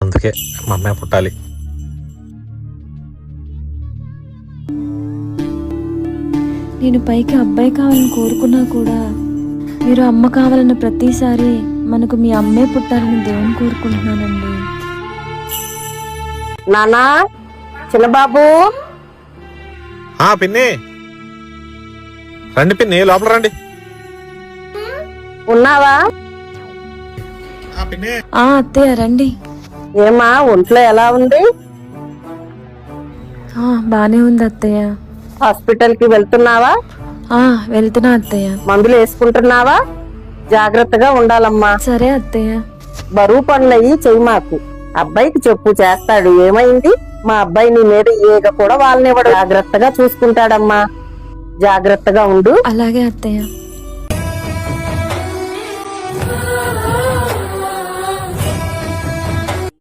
అందుకే మా అమ్మాయి పుట్టాలి. నేను పైకి అబ్బాయి కావాలని కోరుకున్నా కూడా మీరు అమ్మ కావాలన్న ప్రతిసారి మనకు మీ అమ్మే పుట్టాలని దేవుని కోరుకుంటున్నానండి. నానా, చిన్నబాబు, పిన్ని రండి, పిన్ని లోపల రండి. ఉన్నావా? అత్తయ్య రండి. ఏమా ఒంట్లో ఎలా ఉంది? బానే ఉంది అత్తయ్య. హాస్పిటల్ కి వెళ్తున్నావా? వెళ్తున్నా అత్తయ్య. మందులు వేసుకుంటున్నావా? జాగ్రత్తగా ఉండాలమ్మా. సరే అత్తయ్య. బరువు పనులయ్యి చెయ్యి మాకు. అబ్బాయికి చెప్పు, చేస్తాడు. ఏమైంది? మా అబ్బాయి నీ మీద ఏగ కూడా వాళ్ళనివ్వడు. జాగ్రత్తగా చూసుకుంటాడమ్మా. జాగ్రత్తగా ఉండు. అలాగే అత్తయ్య.